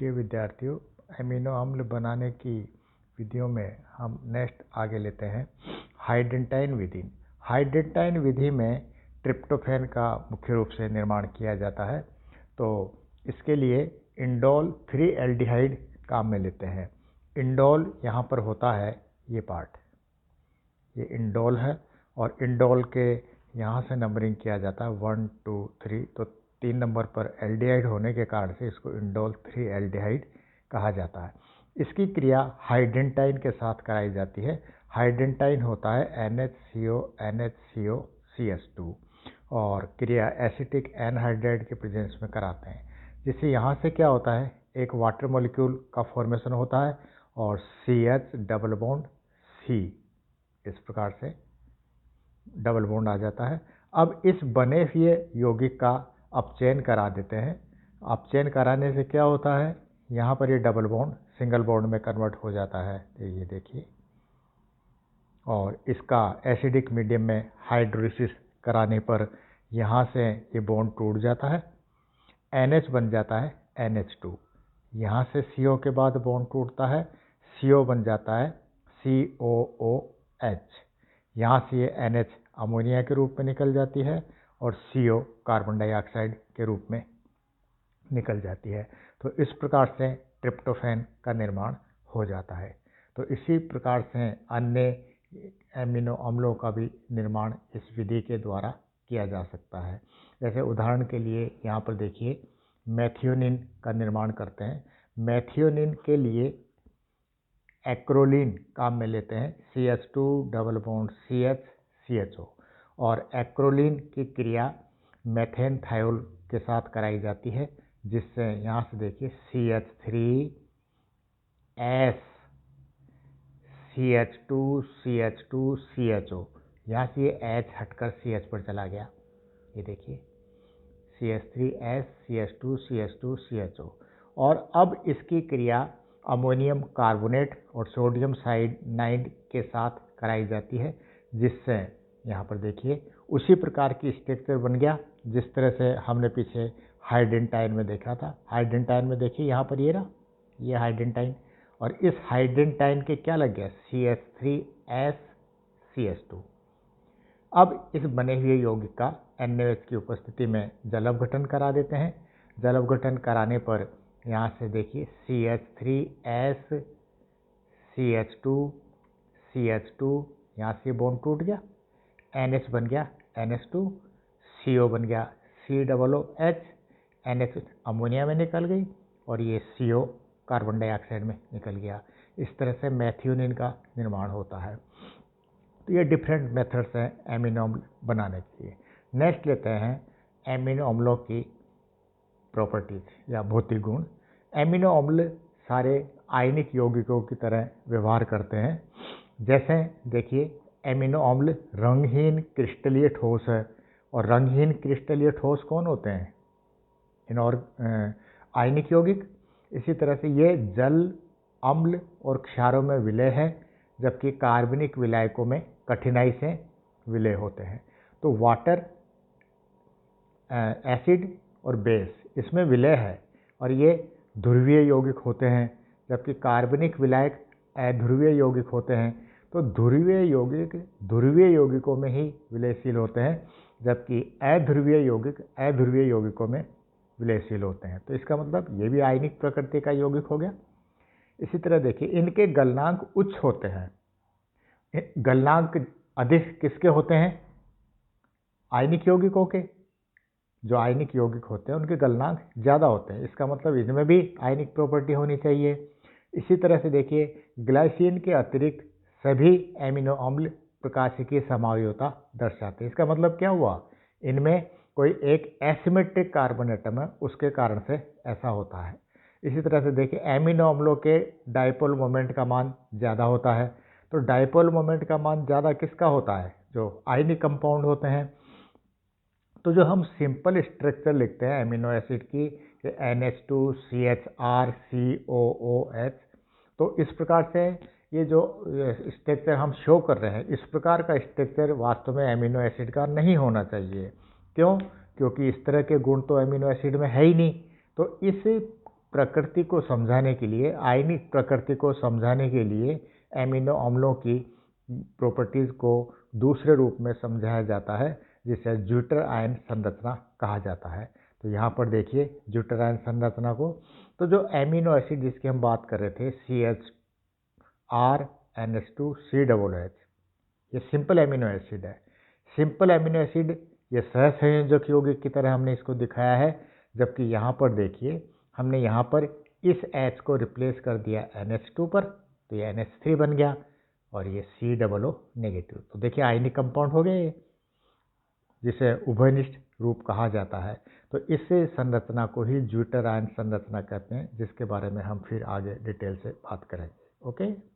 प्रिय विद्यार्थियों, एमिनो अम्ल बनाने की विधियों में हम नेक्स्ट आगे लेते हैं हाइडेंटाइन विधि। हाइडेंटाइन विधि में ट्रिप्टोफैन का मुख्य रूप से निर्माण किया जाता है। तो इसके लिए इंडोल 3 एल्डिहाइड काम में लेते हैं। इंडोल यहाँ पर होता है ये पार्ट, ये इंडोल है और इंडोल के यहाँ से नंबरिंग किया जाता है 1 2 3। तो 3 नंबर पर एल्डिहाइड होने के कारण से इसको इंडोल 3 एल्डिहाइड कहा जाता है। इसकी क्रिया हाइडेंटाइन के साथ कराई जाती है। हाइडेंटाइन होता है NHCO CH2 और क्रिया एसिटिक एनहाइड्राइड के प्रेजेंस में कराते हैं, जिससे यहाँ से क्या होता है, एक वाटर मॉलिक्यूल का फॉर्मेशन होता है और CH डबल बॉन्ड C, इस प्रकार से डबल बॉन्ड आ जाता है। अब इस बने हुए यौगिक का अपचयन करा देते हैं। अपचयन कराने से क्या होता है, यहाँ पर ये डबल बॉन्ड सिंगल बॉन्ड में कन्वर्ट हो जाता है, ये देखिए, और इसका एसिडिक मीडियम में हाइड्रोलिसिस कराने पर यहाँ से ये बॉन्ड टूट जाता है, NH बन जाता है NH2। यहाँ से CO के बाद बॉन्ड टूटता है, CO बन जाता है COOH। यहाँ से ये NH अमोनिया के रूप में निकल जाती है और CO कार्बन डाइऑक्साइड के रूप में निकल जाती है। तो इस प्रकार से ट्रिप्टोफैन का निर्माण हो जाता है। तो इसी प्रकार से अन्य एमिनो अम्लों का भी निर्माण इस विधि के द्वारा किया जा सकता है। जैसे उदाहरण के लिए यहाँ पर देखिए, मेथियोनिन का निर्माण करते हैं। मेथियोनिन के लिए एक्रोलीन काम में लेते हैं, CH2 double bond CH CHO, और एक्रोलीन की क्रिया मेथेनथायोल के साथ कराई जाती है, जिससे यहाँ से देखिए CH3S CH2 CH2 CHO, यहाँ से ये H हटकर CH पर चला गया, ये देखिए CH3S CH2 CH2 CHO। और अब इसकी क्रिया अमोनियम कार्बोनेट और सोडियम साइनाइड के साथ कराई जाती है, जिससे यहाँ पर देखिए उसी प्रकार की स्ट्रक्चर बन गया जिस तरह से हमने पीछे हाइडेंटाइन में देखा था। हाइडेंटाइन में देखिए यहाँ पर ये रहा, ये हाइडेंटाइन, और इस हाइडेंटाइन के क्या लग गया, CH3S CH2। अब इस बने हुए यौगिक का NaOH की उपस्थिति में जल अपघटन करा देते हैं। जल अपघटन कराने पर यहाँ से देखिए CH3S CH2 CH2, यहाँ से बॉन्ड टूट गया, NH बन गया NH2, CO बन गया COOH, NH अमोनिया में निकल गई और ये CO कार्बन डाइऑक्साइड में निकल गया। इस तरह से मेथियोनिन का निर्माण होता है। तो ये डिफरेंट मेथड्स हैं एमिनो अम्ल बनाने के लिए। नेक्स्ट लेते हैं एमिनो अम्लों की प्रॉपर्टीज या भौतिक गुण। एमिनो अम्ल सारे आयनिक यौगिकों की तरह व्यवहार करते हैं। जैसे देखिए, एमिनो अम्ल रंगहीन क्रिस्टलीय ठोस है, और रंगहीन क्रिस्टलीय ठोस कौन होते हैं, आयनिक यौगिक। इसी तरह से ये जल, अम्ल और क्षारों में विलय है, जबकि कार्बनिक विलायकों में कठिनाई से विलय होते हैं। तो वाटर, एसिड और बेस इसमें विलय है और ये ध्रुवीय यौगिक होते हैं, जबकि कार्बनिक विलायक अध्रुवीय यौगिक होते हैं। तो ध्रुवीय यौगिक ध्रुवीय यौगिकों में ही विलयशील होते हैं, जबकि अध्रुवीय यौगिक अध्रुवीय यौगिकों में विलयशील होते हैं। तो इसका मतलब ये भी आयनिक प्रकृति का यौगिक हो गया। इसी तरह देखिए, इनके गलनांक उच्च होते हैं। गलनांक अधिक किसके होते हैं, आयनिक यौगिकों के। जो आयनिक यौगिक होते हैं उनके गलनांक ज़्यादा होते हैं, इसका मतलब इनमें भी आयनिक प्रॉपर्टी होनी चाहिए। इसी तरह से देखिए, ग्लाइसिन के अतिरिक्त सभी एमिनो अम्ल प्रकाशिकीय समावयवता दर्शाते हैं। इसका मतलब क्या हुआ, इनमें कोई एक एसिमेट्रिक कार्बन एटम है, उसके कारण से ऐसा होता है। इसी तरह से देखिए, एमिनो अम्लों के डाइपोल मोमेंट का मान ज़्यादा होता है। तो डाइपोल मोमेंट का मान ज़्यादा किसका होता है, जो आयनिक कंपाउंड होते हैं। तो जो हम सिंपल स्ट्रक्चर लिखते हैं एमिनो एसिड की, NH2 CHR COOH, तो इस प्रकार से ये जो स्ट्रक्चर हम शो कर रहे हैं, इस प्रकार का स्ट्रक्चर वास्तव में एमिनो एसिड का नहीं होना चाहिए। क्यों? क्योंकि इस तरह के गुण तो एमिनो एसिड में है ही नहीं। तो इस प्रकृति को समझाने के लिए, आयनिक प्रकृति को समझाने के लिए एमिनो अम्लों की प्रॉपर्टीज़ को दूसरे रूप में समझाया जाता है, जिसे ज्यूटर आयन संरचना कहा जाता है। तो यहाँ पर देखिए ज्यूटर आयन संरचना को। तो जो एमिनो एसिड जिसकी हम बात कर रहे थे CH4NH2COOH, ये सिंपल एमिनो एसिड है। सिंपल एमिनो एसिड ये सहसंयोजक यौगिक की तरह हमने इसको दिखाया है, जबकि यहाँ पर देखिए हमने यहाँ पर इस H को रिप्लेस कर दिया NH2 पर, तो ये NH3 बन गया और ये COO नेगेटिव। तो देखिए आयनिक कंपाउंड हो गए, जिसे उभयनिष्ठ रूप कहा जाता है। तो इस संरचना को ही ज्यूटर आयन संरचना कहते हैं, जिसके बारे में हम फिर आगे डिटेल से बात करेंगे। ओके।